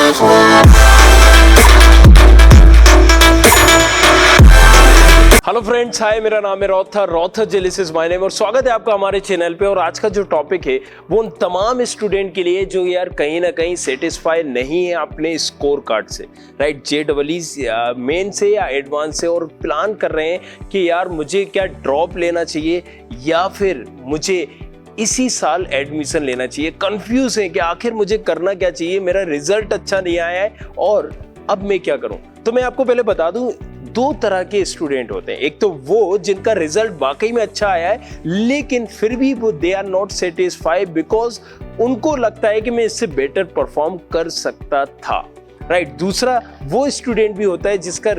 Hello friends, हाय, मेरा नाम है रॉथर जेलिस इज माय नेम और स्वागत है आपका हमारे चैनल पे। और आज का जो टॉपिक है वो उन तमाम स्टूडेंट के लिए जो यार कहीं ना कहीं सेटिस्फाई नहीं है अपने स्कोर कार्ड से, राइट, JEE मेन से या एडवांस से, और प्लान कर रहे हैं कि यार मुझे क्या ड्रॉप लेना चाहिए या फिर मुझे इसी साल एडमिशन लेना चाहिए। कंफ्यूज है कि आखिर मुझे करना क्या चाहिए, मेरा रिजल्ट अच्छा नहीं आया है और अब मैं क्या करूं। तो मैं आपको पहले बता दूं, दो तरह के स्टूडेंट होते हैं। एक तो वो जिनका रिजल्ट वाकई में अच्छा आया है लेकिन फिर भी वो they are not satisfied because उनको लगता है कि मैं इससे बेटर परफॉर्म कर सकता था, राइट। दूसरा वो स्टूडेंट भी होता है जिसका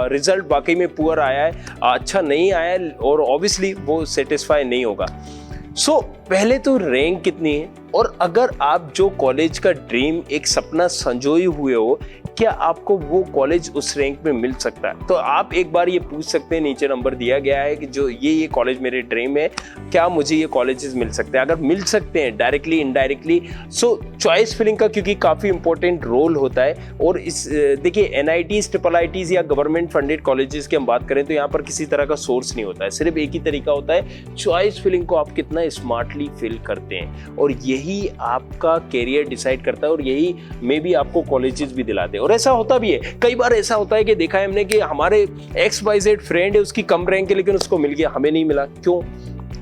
रिजल्ट वाकई में पुअर आया है, अच्छा नहीं आया है और ऑब्वियसली वो सेटिस्फाई नहीं होगा। सो पहले तो रैंक कितनी है, और अगर आप जो कॉलेज का ड्रीम एक सपना संजोए हुए हो, क्या आपको वो कॉलेज उस रैंक में मिल सकता है। तो आप एक बार ये पूछ सकते हैं, नीचे नंबर दिया गया है कि जो ये कॉलेज मेरे ड्रीम है, क्या मुझे ये कॉलेजेस मिल सकते हैं। अगर मिल सकते हैं directly indirectly, so choice filling का क्योंकि काफ़ी इंपॉर्टेंट रोल होता है। और इस देखिए NITs, IIITs या गवर्नमेंट फंडेड कॉलेजेस की हम बात करें तो यहाँ पर किसी तरह का सोर्स नहीं होता है, सिर्फ एक ही तरीका होता है, चॉइस फिलिंग को आप कितना स्मार्टली फिल करते हैं, और यही आपका कैरियर डिसाइड करता है और यही मे बी आपको कॉलेजेस भी दिलाते हैं। और ऐसा होता भी है, कई बार ऐसा होता है कि देखा है हमने कि हमारे XYZ फ्रेंड है, उसकी कम रैंक है लेकिन उसको मिल गया, हमें नहीं मिला। क्यों?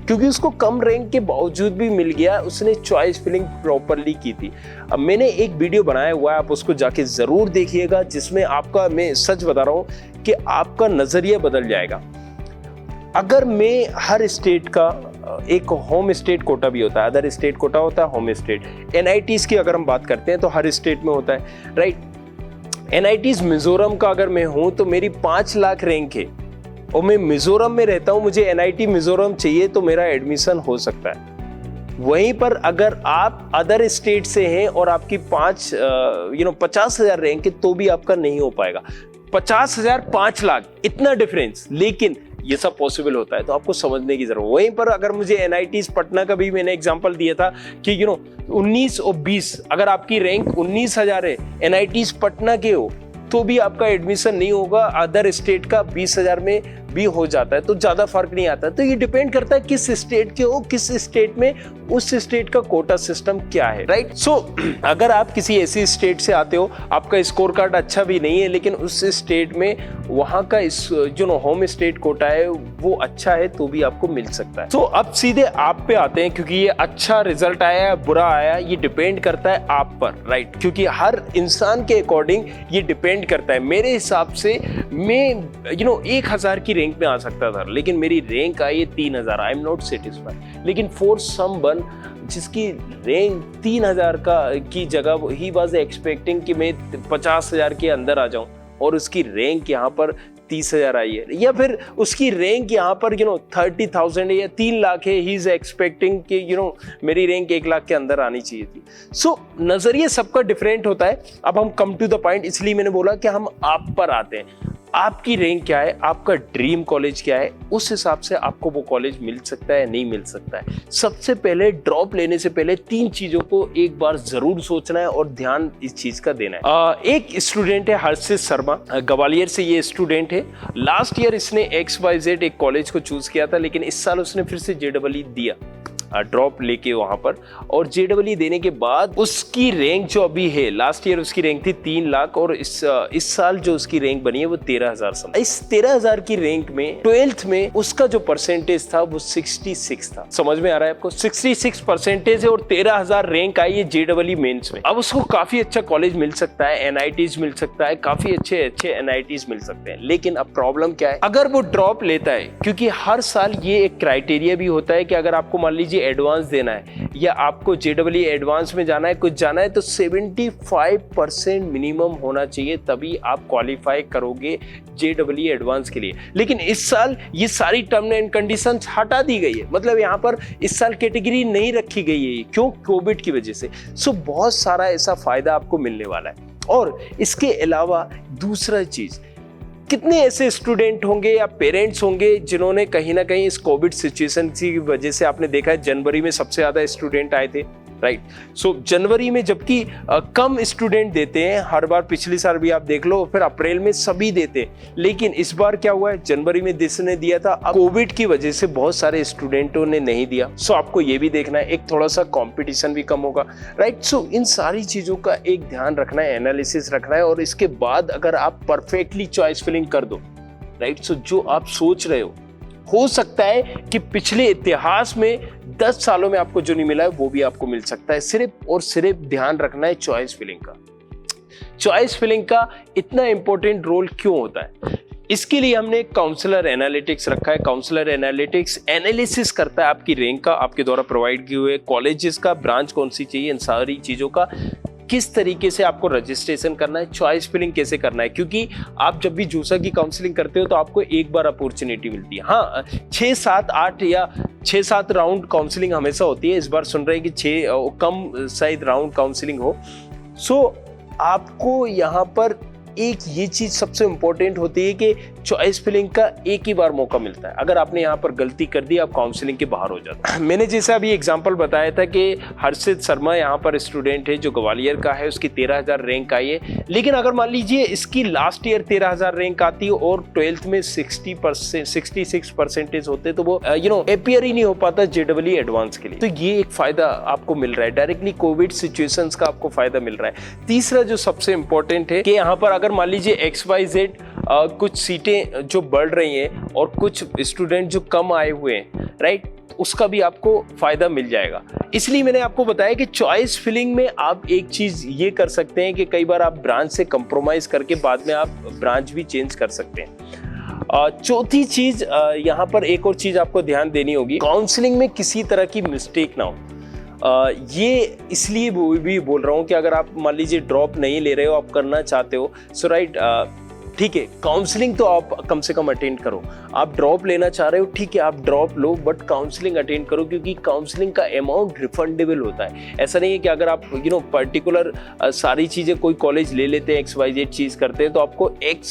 क्योंकि उसको कम रैंक के बावजूद भी मिल गया, उसने चॉइस फिलिंग प्रॉपरली की थी। अब मैंने एक वीडियो बनाया हुआ है, आप उसको जाके जरूर देखिएगा, जिसमें आपका, मैं सच बता रहा हूं कि आपका नजरिया बदल जाएगा। अगर मैं हर स्टेट का एक होम स्टेट कोटा भी होता है, अदर स्टेट कोटा होता है, होम स्टेट। NITs की अगर हम बात करते हैं तो हर स्टेट में होता है, राइट। NITs मिजोरम का अगर मैं हूं तो मेरी 5 लाख रैंक है और मैं मिजोरम में रहता हूं, मुझे NIT मिजोरम चाहिए तो मेरा एडमिशन हो सकता है। वहीं पर अगर आप अदर स्टेट से हैं और आपकी 50,000 रैंक है तो भी आपका नहीं हो पाएगा। 50,000 5 लाख, इतना डिफरेंस, लेकिन ये सब पॉसिबल होता है, तो आपको समझने की जरूरत। वहीं पर अगर मुझे NITs पटना का भी मैंने एग्जांपल दिया था कि 19 और 20, अगर आपकी रैंक 19,000 है, NITs पटना के हो तो भी आपका एडमिशन नहीं होगा, अदर स्टेट का 20,000 में भी हो जाता है, तो ज्यादा फर्क नहीं आता। तो ये डिपेंड करता है किस स्टेट के हो, किस स्टेट में उस स्टेट का कोटा सिस्टम क्या है, राइट। सो अगर आप किसी ऐसी स्टेट से आते हो, आपका स्कोर कार्ड अच्छा भी नहीं है लेकिन उस स्टेट में वहां का जो होम स्टेट कोटा है वो अच्छा है तो भी आपको मिल सकता है। तो अब सीधे आप पे आते हैं, क्योंकि ये अच्छा रिजल्ट आया बुरा आया ये डिपेंड करता है आप पर, राइट, क्योंकि हर इंसान के अकॉर्डिंग ये डिपेंड करता है। मेरे हिसाब से मैं 1,000 की रैंक में आ सकता था लेकिन मेरी रैंक आई है 3,000, आई एम नॉट सेटिस्फाइड। लेकिन फॉर समवन जिसकी रैंक 3,000 की जगह ही वाज एक्सपेक्टिंग कि मैं 50,000 के अंदर आ जाऊं और उसकी रैंक यहाँ पर 30,000 आई है, या फिर उसकी रैंक यहाँ पर 30,000 है या 3 लाख है, ही इज एक्सपेक्टिंग कि मेरी रैंक 1 लाख के अंदर आनी चाहिए थी। सो नजरिया सबका डिफरेंट होता है। अब हम कम टू द पॉइंट, इसलिए मैंने बोला कि हम आप पर आते हैं। आपकी रैंक क्या है, आपका ड्रीम कॉलेज क्या है, उस हिसाब से आपको वो कॉलेज मिल सकता है, नहीं मिल सकता है। सबसे पहले ड्रॉप लेने से पहले 3 चीजों को एक बार जरूर सोचना है और ध्यान इस चीज का देना है। एक स्टूडेंट है हर्षित शर्मा, ग्वालियर से ये स्टूडेंट है। लास्ट ईयर इसने XYZ एक कॉलेज को चूज किया था लेकिन इस साल उसने फिर से JEE दिया, ड्रॉप लेके वहां पर, और JEE देने के बाद उसकी रैंक जो अभी है, लास्ट ईयर उसकी रैंक थी 3 लाख और इस साल जो उसकी रैंक बनी है वो 13,000। इस 13,000 की रैंक में 12th में उसका जो परसेंटेज था वो 66 था। समझ में आ रहा है आपको? 66 परसेंटेज है और 13,000 रैंक आई है JEE मेंस में। अब उसको काफी अच्छा कॉलेज मिल सकता है, NITs मिल सकता है, काफी अच्छे NITs मिल सकते हैं। लेकिन अब प्रॉब्लम क्या है, अगर वो ड्रॉप लेता है, क्योंकि हर साल ये एक क्राइटेरिया भी होता है कि अगर आपको मान लीजिए एडवांस देना है या आपको JEE एडवांस में जाना है, कुछ जाना है, तो 75% मिनिमम होना चाहिए, तभी आप क्वालिफाई करोगे JEE एडवांस के लिए। लेकिन इस साल ये सारी टर्म एंड कंडीशंस हटा दी गई है, मतलब यहाँ पर इस साल कैटेगरी नहीं रखी गई है। क्यों? कोविड की वजह से। सो बहुत सारा ऐसा फायदा आपको मिलने वाला है। और इसके अलावा दूसरा चीज, कितने ऐसे स्टूडेंट होंगे या पेरेंट्स होंगे जिन्होंने कहीं ना कहीं इस कोविड सिचुएशन की वजह से, आपने देखा है जनवरी में सबसे ज्यादा स्टूडेंट आए थे, राइट। सो जनवरी में जबकि कम स्टूडेंट देते हैं, हर बार पिछले साल भी आप देख लो, फिर अप्रैल में सभी देते हैं, लेकिन इस बार क्या हुआ है, जनवरी में जिसने दिया था, अब कोविड की वजह से बहुत सारे स्टूडेंटों ने नहीं दिया। सो आपको ये भी देखना है, एक थोड़ा सा कंपटीशन भी कम होगा, राइट। सो इन सारी चीजों का एक ध्यान रखना है, एनालिसिस रखना है, और इसके बाद अगर आप परफेक्टली चॉइस फिलिंग कर दो, राइट, सो जो आप सोच रहे हो सकता है कि पिछले इतिहास में 10 सालों में आपको जो नहीं मिला है वो भी आपको मिल सकता है। सिर्फ और सिर्फ ध्यान रखना है चॉइस फिलिंग का। चॉइस फिलिंग का इतना इंपॉर्टेंट रोल क्यों होता है, इसके लिए हमने काउंसलर एनालिटिक्स रखा है। काउंसलर एनालिटिक्स एनालिसिस करता है आपकी रैंक का, आपके द्वारा प्रोवाइड किए हुए कॉलेजेस का, ब्रांच कौन सी चाहिए, इन सारी चीजों का, किस तरीके से आपको रजिस्ट्रेशन करना है, चॉइस फिलिंग कैसे करना है। क्योंकि आप जब भी जूसा की काउंसलिंग करते हो तो आपको एक बार अपॉर्चुनिटी मिलती है। हाँ, 6, 7, 8 या 6, 7 राउंड काउंसलिंग हमेशा होती है। इस बार सुन रहे हैं कि 6 कम शायद राउंड काउंसलिंग हो। सो आपको यहाँ पर एक ये चीज सबसे इंपॉर्टेंट होती है कि चॉइस फिलिंग का एक ही बार मौका मिलता है। अगर आपने यहाँ पर गलती कर दी, आप काउंसलिंग के बाहर हो जाते हैं। मैंने जैसे अभी एग्जांपल बताया था कि हर्षित शर्मा यहाँ पर स्टूडेंट है जो ग्वालियर का है, उसकी 13,000 रैंक आई है। लेकिन अगर मान लीजिए इसकी लास्ट ईयर 13,000 रैंक आती है और 12th में 66% होते तो वो अपियर ही नहीं हो पाता JEE एडवांस के लिए। तो ये एक फायदा आपको मिल रहा है, डायरेक्टली कोविड सिचुएशंस का आपको फायदा मिल रहा है। तीसरा जो सबसे इंपॉर्टेंट है कि यहाँ पर अगर मान लीजिए XYZ कुछ सीटें जो बढ़ रही हैं और कुछ स्टूडेंट जो कम आए हुए हैं, राइट, उसका भी आपको फायदा मिल जाएगा। इसलिए मैंने आपको बताया कि चॉइस फिलिंग में आप एक चीज ये कर सकते हैं कि कई बार आप ब्रांच से कंप्रोमाइज करके बाद में आप ब्रांच भी चेंज कर सकते हैं। चौथी चीज, यहाँ पर एक और चीज आपको ध्यान देनी होगी, काउंसलिंग में किसी तरह की मिस्टेक ना हो। ये इसलिए भी बोल रहा हूँ कि अगर आप मान लीजिए ड्रॉप नहीं ले रहे हो, आप करना चाहते हो, सो राइट, ठीक है, काउंसलिंग तो आप कम से कम अटेंड करो। आप ड्रॉप लेना चाह रहे हो, ठीक है, आप drop low, but counselling attend करो, क्योंकि काउंसलिंग का अमाउंट रिफंडेबल होता है। ऐसा नहीं है कि अगर आप पर्टिकुलर सारी चीज़ें कोई कॉलेज ले लेते हैं, XYZ चीज़ करते हैं, तो आपको एक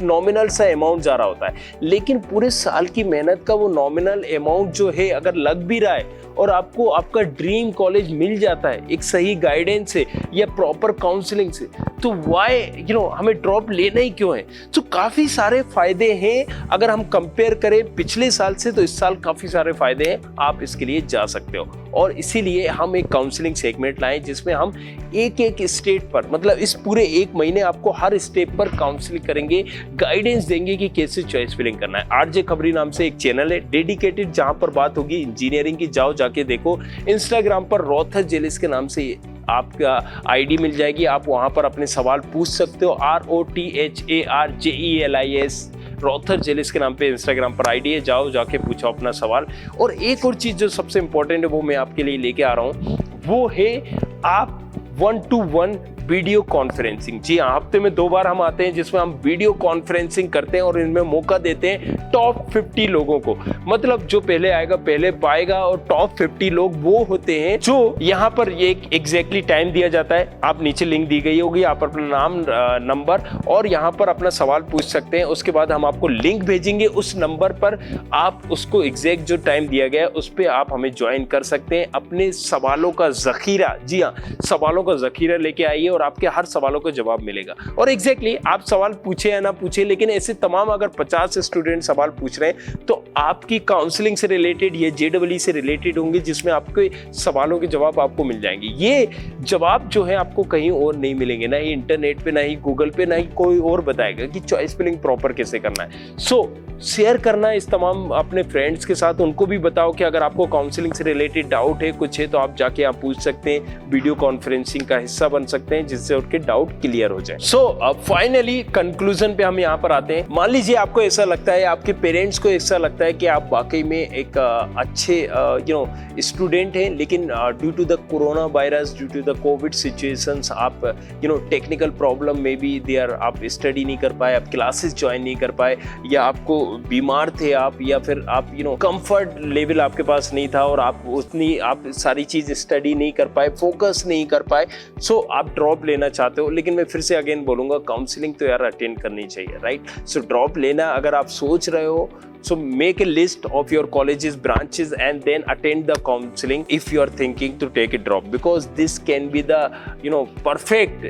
नॉमिनल सा अमाउंट जा रहा होता है। लेकिन पूरे साल की मेहनत का वो नॉमिनल अमाउंट जो है अगर लग भी रहा है और आपको आपका ड्रीम कॉलेज मिल जाता है एक सही गाइडेंस से या प्रॉपर काउंसलिंग से, तो वाई हमें ड्रॉप लेना ही क्यों है। तो काफ़ी सारे फायदे हैं। अगर हम कंपेयर करें पिछले साल से, तो इस साल काफ़ी सारे फायदे हैं, आप इसके लिए जा सकते हो। और इसीलिए हम एक काउंसलिंग सेगमेंट लाएं जिसमें हम एक स्टेट पर, मतलब इस पूरे 1 महीने आपको हर स्टेप पर काउंसलिंग करेंगे, गाइडेंस देंगे कि कैसे चॉइस फिलिंग करना है। RJ खबरी नाम से एक चैनल है डेडिकेटेड, जहां पर बात होगी इंजीनियरिंग की, जाके देखो। इंस्टाग्राम पर रोथर जेलिस के नाम से आपका ID मिल जाएगी, आप वहां पर अपने सवाल पूछ सकते हो। ROTHARJELIS रोथर जेलिस के नाम पे इंस्टाग्राम पर ID है, जाके पूछो अपना सवाल। और एक और चीज जो सबसे इंपॉर्टेंट है वो मैं आपके लिए लेके आ रहा हूं, वो है आप 1-to-1 वीडियो कॉन्फ्रेंसिंग। जी हाँ, हफ्ते में 2 बार हम आते हैं जिसमें हम वीडियो कॉन्फ्रेंसिंग करते हैं और इनमें मौका देते हैं टॉप 50 लोगों को। मतलब जो पहले आएगा पहले पाएगा, और टॉप 50 लोग वो होते हैं जो यहाँ पर ये एग्जैक्टली टाइम दिया जाता है, आप नीचे लिंक दी गई होगी, आप अपना नाम, नंबर और यहाँ पर अपना सवाल पूछ सकते हैं। उसके बाद हम आपको लिंक भेजेंगे, उस नंबर पर आप उसको एग्जैक्ट जो टाइम दिया गया है उस पर आप हमें ज्वाइन कर सकते हैं। अपने सवालों का जखीरा, जी हाँ, सवालों का जखीरा लेके आइए और आपके हर सवालों का जवाब मिलेगा। और एग्जैक्टली आप सवाल पूछे या ना पूछे, लेकिन ऐसे तमाम अगर 50 स्टूडेंट सवाल पूछ रहे हैं तो आपकी काउंसलिंग से रिलेटेड या JEE से रिलेटेड होंगे, जिसमें आपके सवालों के जवाब आपको मिल जाएंगे। ये जवाब जो है आपको कहीं और नहीं मिलेंगे, ना ही इंटरनेट पे, ना ही गूगल पे, ना ही कोई और बताएगा कि चॉइस फिलिंग प्रॉपर कैसे करना है। सो शेयर करना है इस तमाम अपने फ्रेंड्स के साथ, उनको भी बताओ कि अगर आपको काउंसलिंग से रिलेटेड डाउट है, कुछ है, तो आप जाके आप पूछ सकते हैं, वीडियो कॉन्फ्रेंसिंग का हिस्सा बन सकते हैं, जिससे उनके डाउट क्लियर हो जाए। सो अब फाइनली कंक्लूजन पे हम यहाँ पर आते हैं। मान लीजिए आपको ऐसा लगता है, आपके पेरेंट्स को ऐसा लगता है कि आप वाकई में एक अच्छे स्टूडेंट हैं, लेकिन due to the corona virus, due to the Covid situations, आप टेक्निकल प्रॉब्लम में भी आप स्टडी नहीं कर पाए, आप क्लासेस ज्वाइन नहीं कर पाए, या आपको बीमार थे आप, या फिर आप कंफर्ट लेवल आपके पास नहीं था और आप सारी चीज स्टडी नहीं कर पाए, फोकस नहीं कर पाए। सो आप ड्रॉप लेना चाहते हो, लेकिन मैं फिर से अगेन बोलूंगा, काउंसलिंग तो यार अटेंड करनी चाहिए, राइट। सो ड्रॉप लेना अगर आप सोच रहे हो, so make make a list of your colleges, branches, and then attend the counseling if you are thinking to take a drop, because this can be the perfect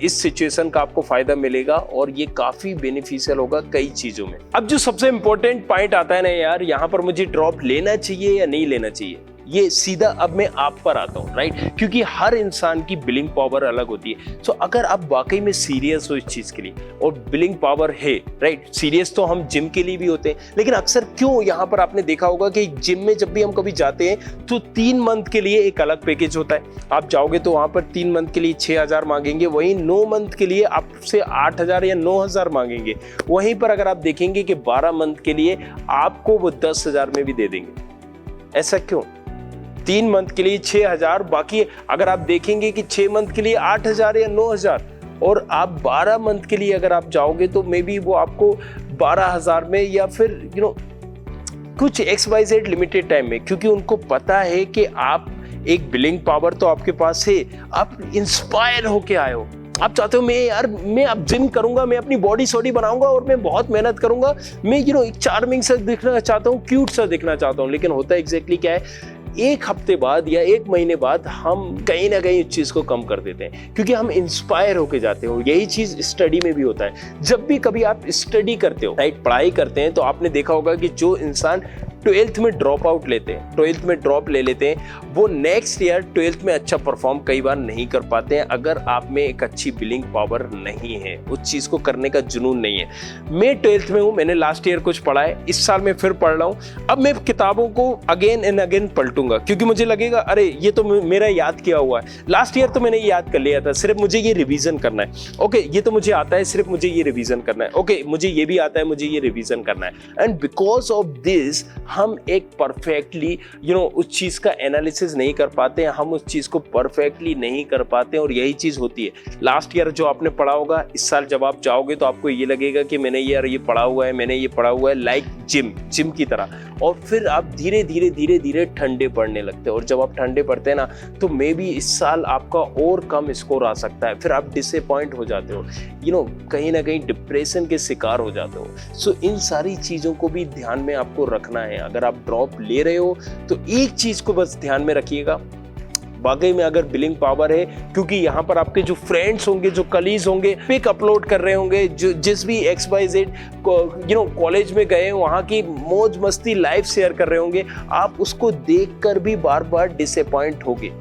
इस situation का आपको फायदा मिलेगा और ये काफी बेनिफिशियल होगा कई चीजों में। अब जो सबसे इंपॉर्टेंट पॉइंट आता है ना यार, यहाँ पर मुझे ड्रॉप लेना चाहिए या नहीं लेना चाहिए, ये सीधा अब मैं आप पर आता हूँ, राइट? क्योंकि हर इंसान की बिलिंग पावर अलग होती है। सो अगर आप वाकई में सीरियस हो इस चीज के लिए और बिलिंग पावर है, राइट? सीरियस तो हम जिम के लिए भी होते हैं, लेकिन अक्सर क्यों यहाँ पर आपने देखा होगा कि जिम में जब भी हम कभी जाते हैं तो 3 मंथ के लिए एक अलग पैकेज होता है। आप जाओगे तो वहां पर 3 मंथ के लिए 6,000 मांगेंगे, वहीं 9 मंथ के लिए आपसे 8,000 या 9,000 मांगेंगे। वहीं पर अगर आप देखेंगे कि 12 मंथ के लिए आपको वो 10,000 में भी दे देंगे। ऐसा क्यों? 3 मंथ के लिए 6,000, बाकी अगर आप देखेंगे कि 6 मंथ के लिए 8,000 या 9,000, और आप 12 मंथ के लिए अगर आप जाओगे तो मे बी वो आपको 12,000 में या फिर कुछ XYZ लिमिटेड टाइम में, क्योंकि उनको पता है कि आप एक बिलिंग पावर तो आपके पास है, आप इंस्पायर होके आए हो, आप चाहते हो मैं अब जिम करूंगा, मैं अपनी बॉडी सॉडी बनाऊंगा और मैं बहुत मेहनत करूंगा, मैं एक चार्मिंग सा दिखना चाहता हूँ, क्यूट सा दिखना चाहता हूँ। लेकिन होता एग्जैक्टली क्या है, 1 हफ्ते बाद या 1 महीने बाद हम कहीं ना कहीं इस चीज को कम कर देते हैं, क्योंकि हम इंस्पायर होके जाते हो। यही चीज स्टडी में भी होता है। जब भी कभी आप स्टडी करते हो, राइट, पढ़ाई करते हैं, तो आपने देखा होगा कि जो इंसान 12th में ड्रॉप आउट लेते हैं, 12th में ड्रॉप ले लेते हैं, वो नेक्स्ट ईयर 12th में अच्छा परफॉर्म कई बार नहीं कर पाते हैं, अगर आप में एक अच्छी बिलिंग पावर नहीं है, उस चीज को करने का जुनून नहीं है। मैं 12th में हूँ, मैंने लास्ट ईयर कुछ पढ़ा है, इस साल मैं फिर पढ़ रहा हूँ। अब मैं किताबों को अगेन एंड अगेन पलटूंगा, क्योंकि मुझे लगेगा अरे ये तो मेरा याद किया हुआ है, लास्ट ईयर तो मैंने याद कर लिया था, सिर्फ मुझे ये रिवीजन करना है। ओके, ये तो मुझे आता है, सिर्फ मुझे ये रिवीजन करना है। ओके, मुझे ये भी आता है, मुझे ये रिवीजन करना है। एंड बिकॉज ऑफ दिस हम एक परफेक्टली उस चीज का एनालिसिस नहीं कर पाते हैं, हम उस चीज को परफेक्टली नहीं कर पाते हैं, और यही चीज होती है। लास्ट ईयर जो आपने पढ़ा होगा, इस साल जब आप जाओगे तो आपको ये लगेगा कि मैंने यार ये पढ़ा हुआ है, मैंने ये पढ़ा हुआ है, लाइक जिम की तरह। और फिर आप धीरे धीरे ठंडे पड़ने लगते हैं, और जब आप ठंडे पड़ते हैं ना, तो मे बी इस साल आपका और कम स्कोर आ सकता है, फिर आप डिसअपॉइंट हो जाते हो, कहीं ना कहीं डिप्रेशन के शिकार हो जाते हो। सो इन सारी चीजों को भी ध्यान में आपको रखना है। अगर आप ड्रॉप ले रहे हो तो एक चीज को बस ध्यान में रखिएगा, वाकई में अगर बिलिंग पावर है, क्योंकि यहाँ पर आपके जो फ्रेंड्स होंगे, जो कलीग्स होंगे, पिक अपलोड कर रहे होंगे, जो जिस भी XYZ कॉलेज में गए वहाँ की मौज मस्ती लाइव शेयर कर रहे होंगे, आप उसको देखकर भी बार बार डिसअपॉइंट होगे।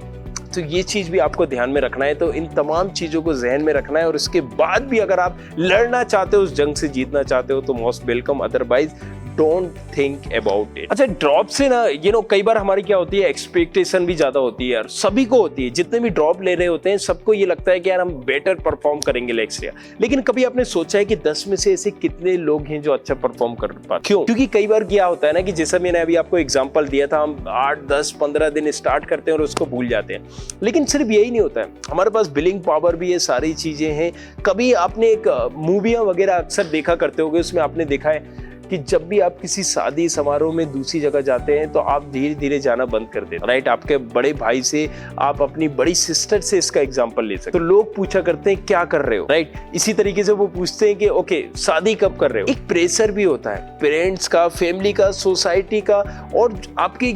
तो ये चीज भी आपको ध्यान में रखना है। तो इन तमाम चीजों को जहन में रखना है, और इसके बाद भी अगर आप लड़ना चाहते हो, उस जंग से जीतना चाहते हो, तो most welcome, otherwise don't think about it. अच्छा, ड्रॉप से ना कई बार हमारी क्या होती है, एक्सपेक्टेशन भी ज्यादा होती है यार, सभी को होती है। जितने भी ड्रॉप ले रहे होते हैं सबको ये लगता है कि यार हम बेटर परफॉर्म करेंगे नेक्स्ट ईयर। लेकिन कभी आपने सोचा है कि 10 में से ऐसे कितने लोग हैं जो अच्छा परफॉर्म कर पाते? क्यों? क्योंकि कई बार क्या होता है ना, कि जैसा मैंने अभी आपको एग्जाम्पल दिया था, हम 8, 10, 15 दिन स्टार्ट करते हैं और उसको भूल जाते हैं। लेकिन सिर्फ यही नहीं होता है, हमारे पास बिलिंग पावर भी है, सारी चीजें हैं। कभी आपने एक मूवियां वगैरह अक्सर देखा करते होंगे, उसमें आपने देखा है कि जब भी आप किसी शादी समारोह में दूसरी जगह जाते हैं तो आप धीरे धीरे जाना बंद कर देते हैं, राइट? आपके बड़े भाई से, आप अपनी बड़ी सिस्टर से इसका एग्जांपल ले सकते हो। तो लोग पूछा करते हैं क्या कर रहे हो, राइट? इसी तरीके से वो पूछते हैं कि ओके शादी कब कर रहे हो। एक प्रेशर भी होता है पेरेंट्स का, फैमिली का, सोसाइटी का, और आपके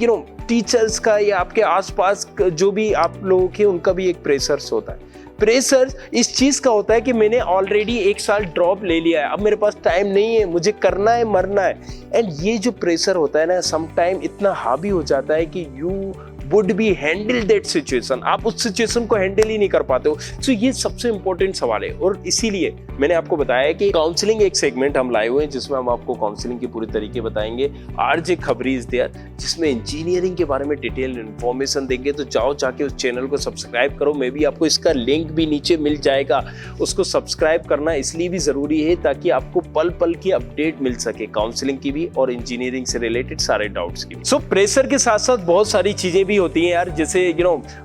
टीचर्स का, या आपके आसपास जो भी आप लोगों के, उनका भी एक प्रेशर होता है। प्रेशर इस चीज का होता है कि मैंने ऑलरेडी 1 साल ड्रॉप ले लिया है, अब मेरे पास टाइम नहीं है, मुझे करना है, मरना है। एंड ये जो प्रेशर होता है ना, सम टाइम इतना हावी हो जाता है कि you would be handle that situation, आप उस सिचुएशन को हैंडल ही नहीं कर पाते हो। सो ये सबसे इंपॉर्टेंट सवाल है, और इसीलिए मैंने आपको बताया कि काउंसलिंग एक सेगमेंट हम लाए हुए हैं, जिसमें हम आपको काउंसलिंग के पूरे तरीके बताएंगे। RJ खबरी इज देयर, जिसमें इंजीनियरिंग के बारे में डिटेल इन्फॉर्मेशन देंगे। तो जाओ जाके उस चैनल को सब्सक्राइब करो, मे भी आपको इसका लिंक भी नीचे मिल जाएगा। उसको सब्सक्राइब करना इसलिए भी जरूरी है ताकि आपको पल पल की अपडेट मिल सके, काउंसलिंग की भी और इंजीनियरिंग से रिलेटेड सारे डाउट्स की। सो प्रेशर के साथ साथ बहुत सारी चीजें भी भी होती हैं यार, जैसे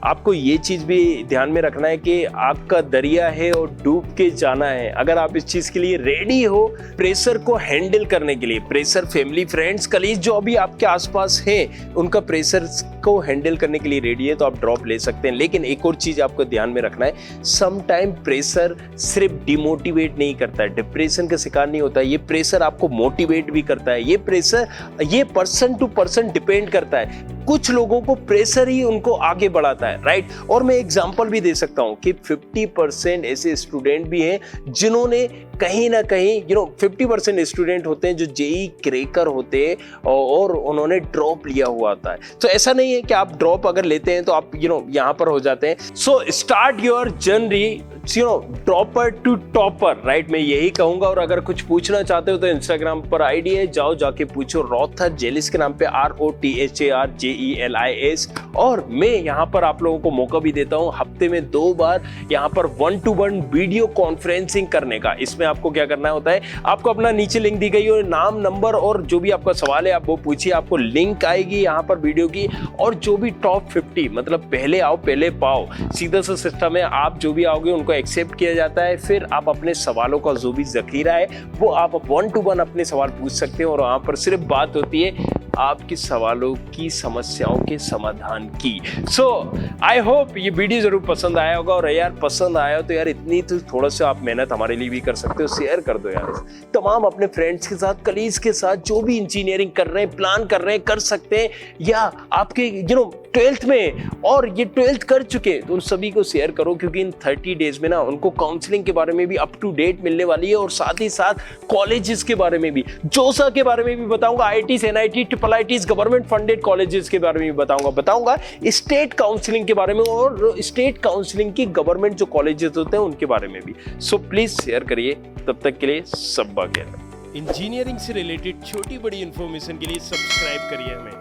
आपको ये चीज भी ध्यान में रखना है कि आग का दरिया है और डूब के जाना है। अगर आप इस चीज के लिए रेडी हो, प्रेशर को हैंडल करने के लिए, प्रेशर फैमिली फ्रेंड्स कलीग जो अभी आपके आसपास हैं उनका प्रेशर को हैंडल करने के लिए रेडी है तो आप ड्रॉप ले सकते हैं। लेकिन एक और चीज आपको ध्यान में रखना है, सम टाइम प्रेशर सिर्फ डिमोटिवेट नहीं करता है, डिप्रेशन का शिकार नहीं होता है, ये प्रेशर आपको मोटिवेट भी करता है। ये प्रेशर ये पर्सन टू पर्सन डिपेंड करता है। कुछ लोगों को प्रेशर ही उनको आगे बढ़ाता है, राइट। और मैं एग्जांपल भी दे सकता हूं कि 50% ऐसे स्टूडेंट भी हैं जिन्होंने कहीं ना कहीं 50% स्टूडेंट होते हैं जो जेई क्रैकर होते हैं और उन्होंने ड्रॉप लिया हुआ होता है। तो ऐसा नहीं है कि आप ड्रॉप अगर लेते हैं तो आप यहां पर हो जाते हैं। So start your journey dropper to topper, right. मैं यही कहूंगा। और अगर कुछ पूछना चाहते हो तो इंस्टाग्राम पर आईडी है, जाओ जाके पूछो, रॉथर जेलिस के नाम पे, ROTHARJELIS। और मैं यहाँ पर आप लोगों को मौका भी देता हूँ हफ्ते में 2 बार यहाँ पर 1-to-1 वीडियो कॉन्फ्रेंसिंग करने का। इसमें आपको क्या करना होता है, आपको अपना नीचे लिंक दी गई है, नाम नंबर और जो भी आपका सवाल है आप वो पूछिए, आपको लिंक आएगी यहाँ पर वीडियो की। और जो भी टॉप 50 मतलब पहले आओ पहले पाओ, सीधा सा सिस्टम है, आप जो भी आओगे उनको एक्सेप्ट किया जाता है। फिर आप अपने सवालों का जो भी जखीरा है वो आप 1-to-1 अपने सवाल पूछ सकते हैं और वहां पर सिर्फ बात होती है आपके सवालों की, समस्याओं के समाधान की। सो आई होप ये वीडियो जरूर पसंद आया होगा। और यार पसंद आया तो यार इतनी तो थोड़ा सा आप मेहनत हमारे लिए भी कर सकते हो, शेयर कर दो यार तमाम अपने फ्रेंड्स के साथ, कलीग्स के साथ, जो भी इंजीनियरिंग कर रहे हैं, प्लान कर रहे हैं, कर सकते हैं, या आपके 12th में और ये 12th कर चुके तो उन सभी को शेयर करो, क्योंकि इन 30 डेज में ना उनको काउंसलिंग के बारे में भी अप टू डेट मिलने वाली है और साथ ही साथ कॉलेजेस के बारे में भी, जोसा के बारे में भी बताऊंगा, IITs, NIT, IITs, government funded colleges के बारे में भी बताऊंगा स्टेट काउंसलिंग के बारे में और स्टेट काउंसलिंग की गवर्नमेंट जो कॉलेजेस होते हैं उनके बारे में भी। सो प्लीज शेयर करिए। तब तक के लिए सब बात। इंजीनियरिंग से रिलेटेड छोटी बड़ी इंफॉर्मेशन के लिए सब्सक्राइब करिए हमें।